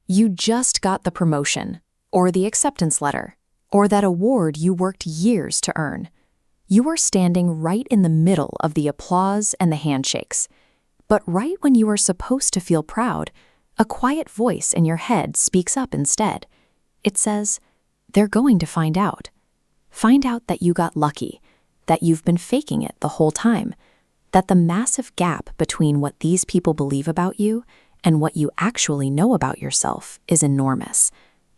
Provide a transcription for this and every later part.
You just got the promotion, or the acceptance letter, or that award you worked years to earn. You are standing right in the middle of the applause and the handshakes. But right when you are supposed to feel proud, a quiet voice in your head speaks up instead. It says, "They're going to find out. Find out that you got lucky, that you've been faking it the whole time, that the massive gap between what these people believe about you and what you actually know about yourself is enormous,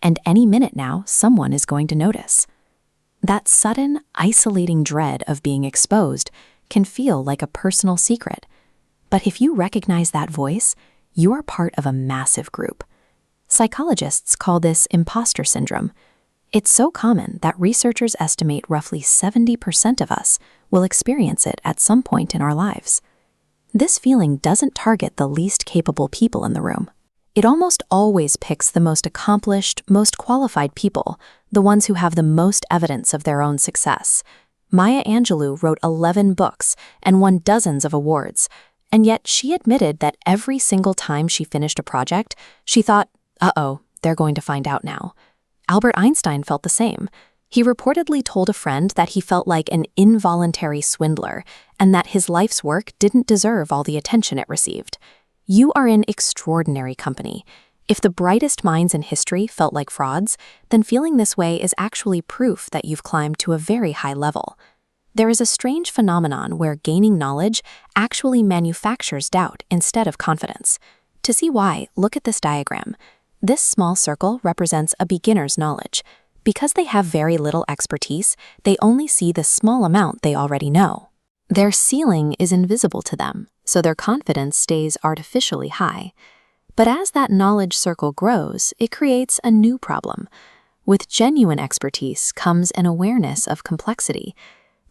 and any minute now someone is going to notice." That sudden, isolating dread of being exposed can feel like a personal secret. But if you recognize that voice, you are part of a massive group. Psychologists call this impostor syndrome. It's so common that researchers estimate roughly 70% of us will experience it at some point in our lives. This feeling doesn't target the least capable people in the room. It almost always picks the most accomplished, most qualified people, the ones who have the most evidence of their own success. Maya Angelou wrote 11 books and won dozens of awards, and yet she admitted that every single time she finished a project, she thought, "Uh-oh, they're going to find out now." Albert Einstein felt the same. He reportedly told a friend that he felt like an involuntary swindler and that his life's work didn't deserve all the attention it received. You are in extraordinary company. If the brightest minds in history felt like frauds, then feeling this way is actually proof that you've climbed to a very high level. There is a strange phenomenon where gaining knowledge actually manufactures doubt instead of confidence. To see why, look at this diagram. This small circle represents a beginner's knowledge. Because they have very little expertise, they only see the small amount they already know. Their ceiling is invisible to them, so their confidence stays artificially high. But as that knowledge circle grows, it creates a new problem. With genuine expertise comes an awareness of complexity.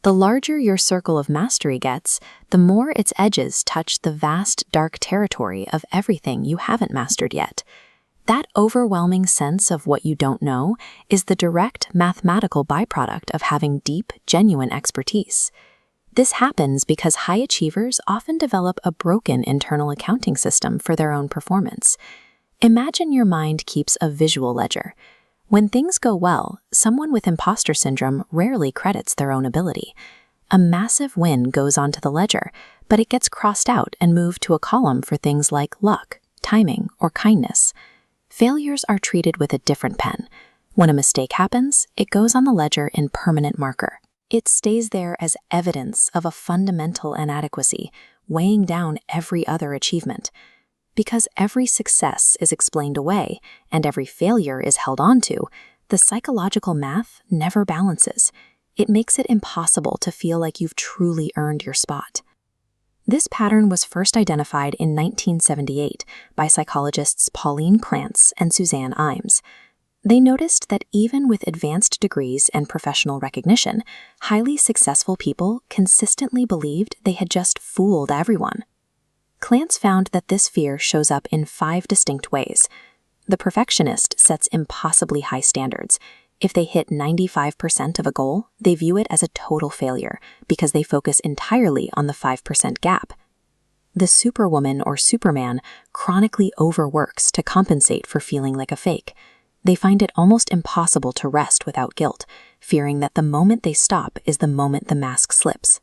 The larger your circle of mastery gets, the more its edges touch the vast, dark territory of everything you haven't mastered yet. That overwhelming sense of what you don't know is the direct mathematical byproduct of having deep, genuine expertise. This happens because high achievers often develop a broken internal accounting system for their own performance. Imagine your mind keeps a visual ledger. When things go well, someone with imposter syndrome rarely credits their own ability. A massive win goes onto the ledger, but it gets crossed out and moved to a column for things like luck, timing, or kindness. Failures are treated with a different pen. When a mistake happens, it goes on the ledger in permanent marker. It stays there as evidence of a fundamental inadequacy, weighing down every other achievement. Because every success is explained away and every failure is held onto, the psychological math never balances. It makes it impossible to feel like you've truly earned your spot. This pattern was first identified in 1978 by psychologists Pauline Clance and Suzanne Imes. They noticed that even with advanced degrees and professional recognition, highly successful people consistently believed they had just fooled everyone. Clance found that this fear shows up in 5 distinct ways. The perfectionist sets impossibly high standards. If they hit 95% of a goal, they view it as a total failure because they focus entirely on the 5% gap. The superwoman or superman chronically overworks to compensate for feeling like a fake. They find it almost impossible to rest without guilt, fearing that the moment they stop is the moment the mask slips.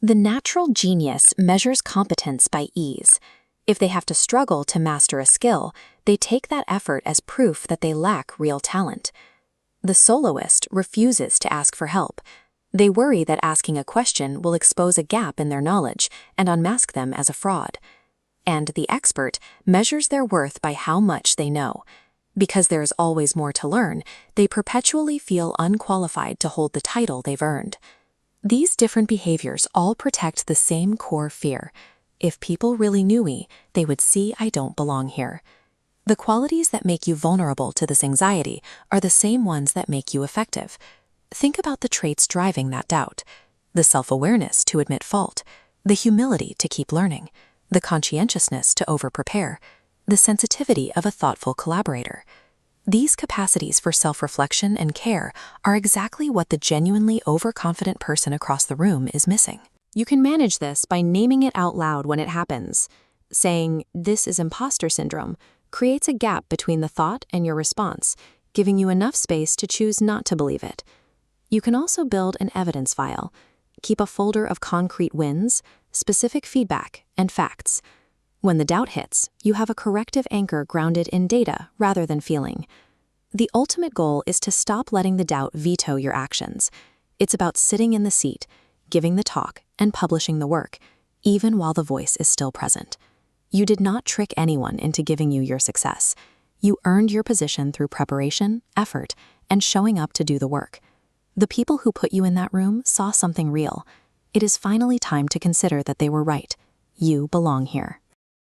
The natural genius measures competence by ease. If they have to struggle to master a skill, they take that effort as proof that they lack real talent. The soloist refuses to ask for help. They worry that asking a question will expose a gap in their knowledge and unmask them as a fraud. And the expert measures their worth by how much they know. Because there is always more to learn, they perpetually feel unqualified to hold the title they've earned. These different behaviors all protect the same core fear. If people really knew me, they would see I don't belong here. The qualities that make you vulnerable to this anxiety are the same ones that make you effective. Think about the traits driving that doubt: the self-awareness to admit fault, the humility to keep learning, the conscientiousness to over-prepare, the sensitivity of a thoughtful collaborator. These capacities for self-reflection and care are exactly what the genuinely overconfident person across the room is missing. You can manage this by naming it out loud when it happens, saying, "This is imposter syndrome," creates a gap between the thought and your response, giving you enough space to choose not to believe it. You can also build an evidence file. Keep a folder of concrete wins, specific feedback, and facts. When the doubt hits, you have a corrective anchor grounded in data rather than feeling. The ultimate goal is to stop letting the doubt veto your actions. It's about sitting in the seat, giving the talk, and publishing the work, even while the voice is still present. You did not trick anyone into giving you your success. You earned your position through preparation, effort, and showing up to do the work. The people who put you in that room saw something real. It is finally time to consider that they were right. You belong here.